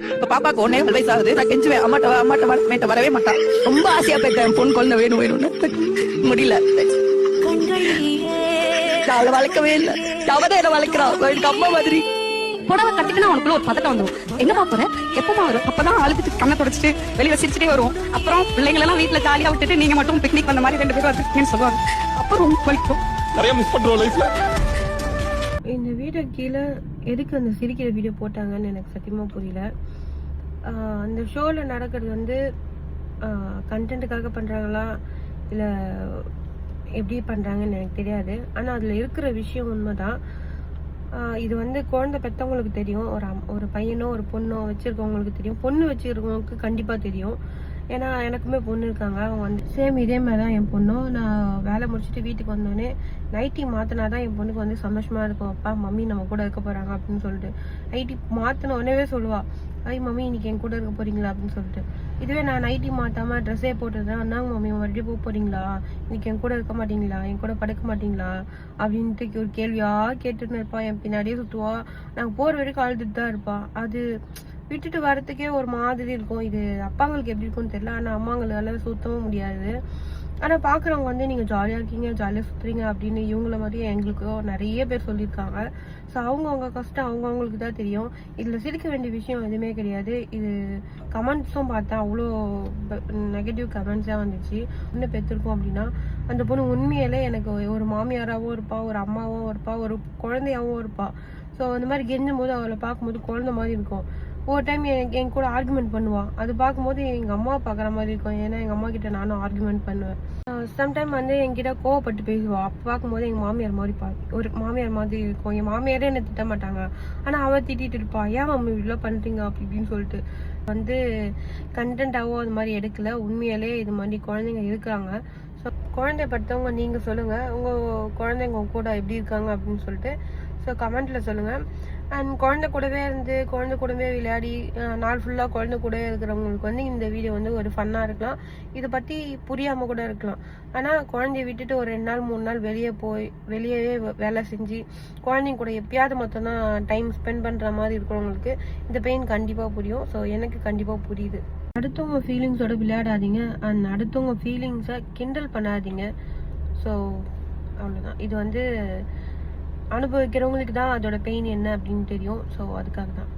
இப்ப பாப்பாக்கு 1.5 வயசு ஆகுது. நான் கெஞ்சுவேன், அம்மாட்ட வரவே மாட்டான். ரொம்ப ஆசையா போயிட்டேன், பொண்ணு குழந்தை வேணும்னு முடியல. அவளை வளர்க்கவே இல்லை, அவதான் என்ன வளர்க்கிறான். எனக்கு அம்மா மாதிரி. புடவை கட்டிக்கினா அவனுக்குள்ள ஒரு பதட்டம் வந்துடும். எங்க பாக்குறேன், எப்பமா வரும்? அப்பதான் அழுதுட்டு கண்ணை தொடச்சிட்டு வெளியில சிரிச்சுட்டே வரும். அப்புறம் பிள்ளைங்க எல்லாம் வீட்டுல ஜாலியா விட்டுட்டு நீங்க மட்டும் பிக்னிக் வந்த மாதிரி 2 பேரும் வந்துருக்கீங்கன்னு சொல்லுவாங்க. அப்புறம் ரொம்ப வலிக்கும். நிறைய மிஸ் பண்றோம் லைஃப்ல. இந்த வீடியோ கீழே எதுக்கு அந்த சிரிக்கிற வீடியோ போட்டாங்கன்னு எனக்கு சத்தியமா புரியல. அந்த ஷோல நடக்கிறது வந்து கண்டென்ட்டுக்காக பண்றாங்களா இல்ல எப்படி பண்றாங்கன்னு எனக்கு தெரியாது. ஆனா அதுல இருக்கிற விஷயம் உண்மைதான். இது வந்து குழந்தை பெற்றவங்களுக்கு தெரியும், ஒரு பையனோ ஒரு பொண்ணோ வச்சிருக்கவங்களுக்கு தெரியும், பொண்ணு வச்சிருக்கவங்களுக்கு கண்டிப்பா தெரியும். ஏன்னா எனக்குமே பொண்ணு இருக்காங்க. அவங்க வந்து சேம் இதே மாதிரி தான் என் பொண்ணும். நான் வேலை முடிச்சுட்டு வீட்டுக்கு வந்தோடனே நைட்டி மாத்தினாதான் என் பொண்ணுக்கு வந்து சந்தோஷமா இருக்கும். அப்பா மம்மி நம்ம கூட இருக்க போறாங்க அப்படின்னு சொல்லிட்டு நைட்டி மாத்தின உடனே சொல்லுவா, ஐ மம்மி இன்னைக்கு என் கூட இருக்க போறீங்களா அப்படின்னு சொல்லிட்டு. இதுவே நான் நைட்டி மாட்டாம ட்ரெஸ்ஸே போட்டுதான், அண்ணாங்க மம்மி மறுபடியும் போக போறீங்களா, இன்னைக்கு என் கூட இருக்க மாட்டீங்களா, என் கூட படுக்க மாட்டீங்களா அப்படின்ட்டு ஒரு கேள்வியா கேட்டுன்னு இருப்பா. என் பின்னாடியே சுத்துவா. நாங்க போற வரைக்கும் அழுதுட்டு தான் இருப்பா. அது விட்டுட்டு வரத்துக்கே ஒரு மாதிரி இருக்கும். இது அப்பாங்களுக்கு எப்படி இருக்கும்னு தெரியல, ஆனா அம்மாங்களால சுத்தவும் முடியாது. ஆனா பாக்குறவங்க வந்து நீங்க ஜாலியா இருக்கீங்க, ஜாலியா சுத்துறீங்க அப்படின்னு இவங்கள மாதிரி எங்களுக்கும் நிறைய பேர் சொல்லியிருக்காங்க. ஸோ அவங்கவுங்க கஷ்டம் அவங்கவுங்களுக்கு தான் தெரியும். இதுல சிரிக்க வேண்டிய விஷயம் எதுவுமே கிடையாது. இது கமெண்ட்ஸும் பார்த்தேன், அவ்வளோ நெகட்டிவ் கமெண்ட்ஸா வந்துச்சு. என்ன பெற்றிருக்கோம் அப்படின்னா அந்த பொண்ணு உண்மையிலே எனக்கு ஒரு மாமியாராகவும் இருப்பா, ஒரு அம்மாவும் இருப்பா, ஒரு குழந்தையாவும் இருப்பா. ஸோ அந்த மாதிரி கெஞ்சும் போது அவளை பார்க்கும்போது குழந்தை மாதிரி இருக்கும். ஒரு டைம் என் கூட ஆர்குமெண்ட் பண்ணுவான். அது பார்க்கும்போது எங்க அம்மா பாக்குற மாதிரி இருக்கும். ஏன்னா எங்க அம்மா கிட்ட நானும் ஆர்குமெண்ட் பண்ணுவேன். சம்டைம் வந்து என்கிட்ட கோவப்பட்டு பேசுவா. அப்ப பார்க்கும்போது எங்க மாமியார் மாதிரி ஒரு மாமியார் மாதிரி இருக்கும். என் மாமியாரே என்ன திட்ட மாட்டாங்க, ஆனா அவ திட்டிட்டு இருப்பா, ஏன் மம்மி இவ்வளவு பண்றீங்க அப்படி இப்படின்னு சொல்லிட்டு. வந்து கண்டென்ட்டாவோ அது மாதிரி எடுக்கல. உண்மையாலே இது மாதிரி குழந்தைங்க இருக்கிறாங்க. ஸோ குழந்தை படுத்தவங்க நீங்க சொல்லுங்க, உங்க குழந்தைங்க கூட எப்படி இருக்காங்க அப்படின்னு சொல்லிட்டு. ஸோ கமெண்ட்ல சொல்லுங்க. அண்ட் குழந்தை கூடவே இருந்து குழந்தை கூடவே விளையாடி நாள் ஃபுல்லா குழந்தை கூட இருக்கிறவங்களுக்கு வந்து இந்த வீடியோ வந்து ஒரு ஃபன்னா இருக்கலாம். இதை பத்தி புரியாம கூட இருக்கலாம். ஆனா குழந்தைய விட்டுட்டு ஒரு 2 நாள் 3 நாள் வெளியவே வேலை செஞ்சு குழந்தைங்க கூட எப்பயாவது மட்டும்தான் டைம் ஸ்பெண்ட் பண்ற மாதிரி இருக்கிறவங்களுக்கு இந்த பெயின் கண்டிப்பா புரியும். ஸோ எனக்கு கண்டிப்பா புரியுது. அடுத்தவங்க ஃபீலிங்ஸோட விளையாடாதீங்க, அண்ட் அடுத்தவங்க ஃபீலிங்ஸை கிண்டல் பண்ணாதீங்க. ஸோ அவ்வளோதான். இது வந்து அனுபவிக்கிறவங்களுக்கு தான் அதோட பெயின் என்ன அப்படின்னு தெரியும். ஸோ அதுக்காக தான்.